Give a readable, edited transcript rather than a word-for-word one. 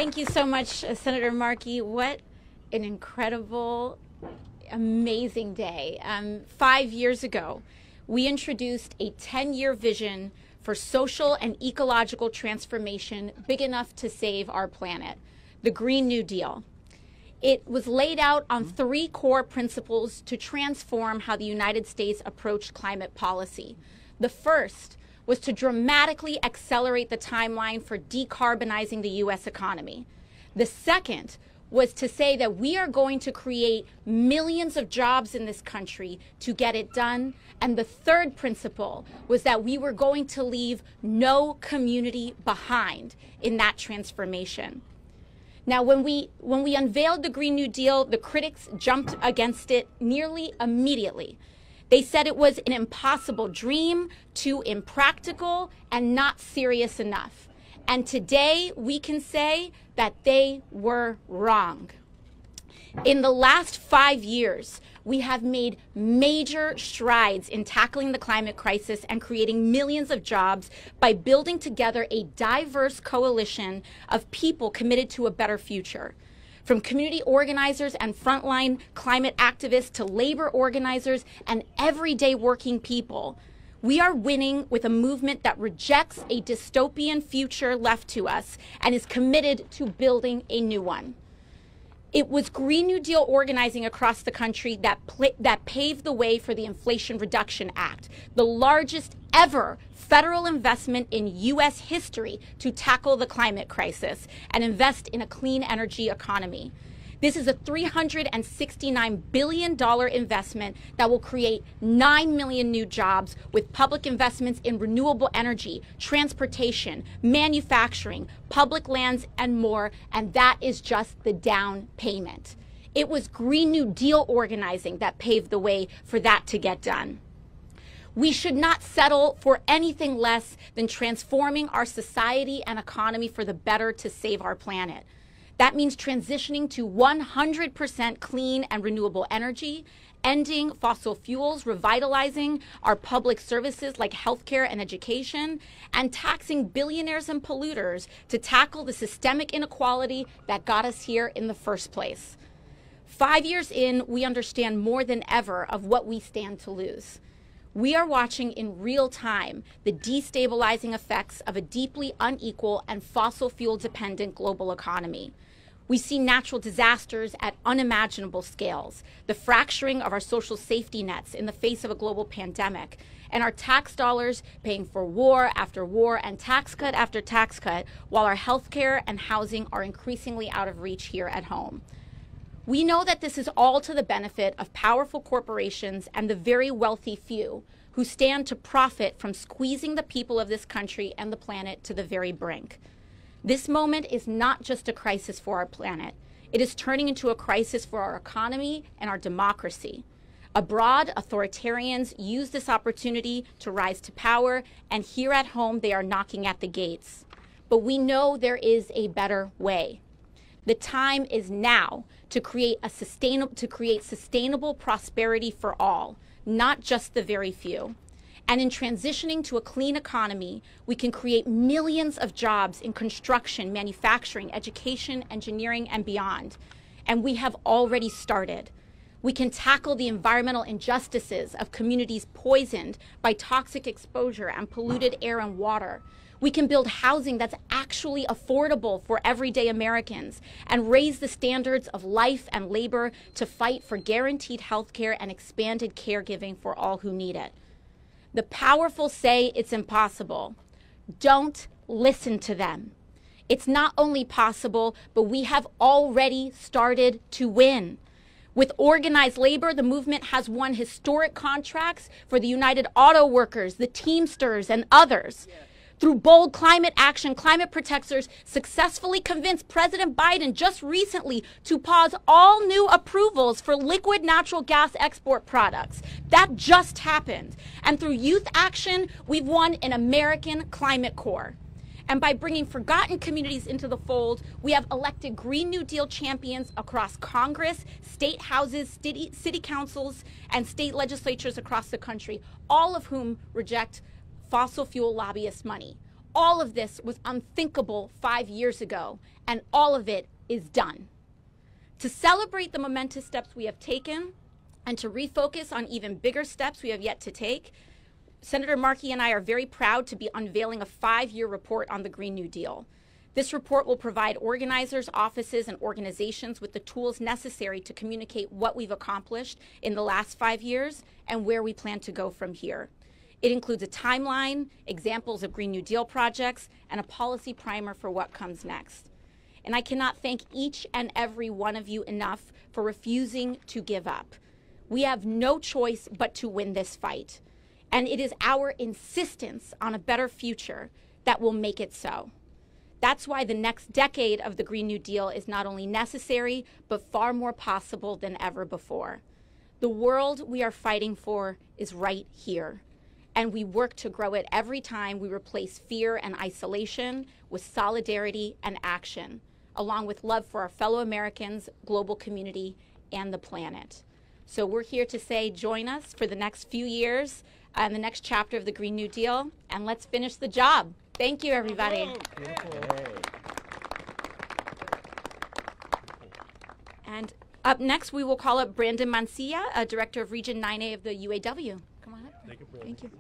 Thank you so much, Senator Markey. What an incredible, amazing day. 5 years ago, we introduced a 10-year vision for social and ecological transformation big enough to save our planet, the Green New Deal. It was laid out on 3 core principles to transform how the United States approached climate policy. The first was to dramatically accelerate the timeline for decarbonizing the U.S. economy. The second was to say that we are going to create millions of jobs in this country to get it done. And the third principle was that we were going to leave no community behind in that transformation. Now, when we unveiled the Green New Deal, the critics jumped against it nearly immediately. They said it was an impossible dream, too impractical, and not serious enough. And today we can say that they were wrong. In the last 5 years, we have made major strides in tackling the climate crisis and creating millions of jobs by building together a diverse coalition of people committed to a better future. From community organizers and frontline climate activists to labor organizers and everyday working people, we are winning with a movement that rejects a dystopian future left to us and is committed to building a new one. It was Green New Deal organizing across the country that paved the way for the Inflation Reduction Act, the largest ever federal investment in U.S. history to tackle the climate crisis and invest in a clean energy economy. This is a $369 billion investment that will create 9 million new jobs with public investments in renewable energy, transportation, manufacturing, public lands, and more, and that is just the down payment. It was Green New Deal organizing that paved the way for that to get done. We should not settle for anything less than transforming our society and economy for the better to save our planet. That means transitioning to 100% clean and renewable energy, ending fossil fuels, revitalizing our public services like healthcare and education, and taxing billionaires and polluters to tackle the systemic inequality that got us here in the first place. 5 years in, we understand more than ever of what we stand to lose. We are watching in real time the destabilizing effects of a deeply unequal and fossil fuel dependent global economy. We see natural disasters at unimaginable scales, the fracturing of our social safety nets in the face of a global pandemic, and our tax dollars paying for war after war and tax cut after tax cut, while our healthcare and housing are increasingly out of reach here at home. We know that this is all to the benefit of powerful corporations and the very wealthy few who stand to profit from squeezing the people of this country and the planet to the very brink. This moment is not just a crisis for our planet. It is turning into a crisis for our economy and our democracy. Abroad, authoritarians use this opportunity to rise to power, and here at home, they are knocking at the gates. But we know there is a better way. The time is now to create sustainable prosperity for all, not just the very few. And in transitioning to a clean economy, we can create millions of jobs in construction, manufacturing, education, engineering, and beyond. And we have already started. We can tackle the environmental injustices of communities poisoned by toxic exposure and polluted air and water. We can build housing that's actually affordable for everyday Americans and raise the standards of life and labor to fight for guaranteed health care and expanded caregiving for all who need it. The powerful say it's impossible. Don't listen to them. It's not only possible, but we have already started to win. With organized labor, the movement has won historic contracts for the United Auto Workers, the Teamsters, and others. Through bold climate action, climate protectors successfully convinced President Biden just recently to pause all new approvals for liquid natural gas export products. That just happened. And through youth action, we've won an American Climate Corps. And by bringing forgotten communities into the fold, we have elected Green New Deal champions across Congress, state houses, city councils, and state legislatures across the country, all of whom reject fossil fuel lobbyist money. All of this was unthinkable 5 years ago, and all of it is done. To celebrate the momentous steps we have taken and to refocus on even bigger steps we have yet to take, Senator Markey and I are very proud to be unveiling a 5-year report on the Green New Deal. This report will provide organizers, offices, and organizations with the tools necessary to communicate what we've accomplished in the last 5 years and where we plan to go from here. It includes a timeline, examples of Green New Deal projects, and a policy primer for what comes next. And I cannot thank each and every one of you enough for refusing to give up. We have no choice but to win this fight. And it is our insistence on a better future that will make it so. That's why the next decade of the Green New Deal is not only necessary, but far more possible than ever before. The world we are fighting for is right here, and we work to grow it every time we replace fear and isolation with solidarity and action, along with love for our fellow Americans, global community, and the planet. So we're here to say, join us for the next few years and the next chapter of the Green New Deal, and let's finish the job. Thank you, everybody. And up next, we will call up Brandon Mancilla, Director of Region 9A of the UAW. Come on up. Thank you.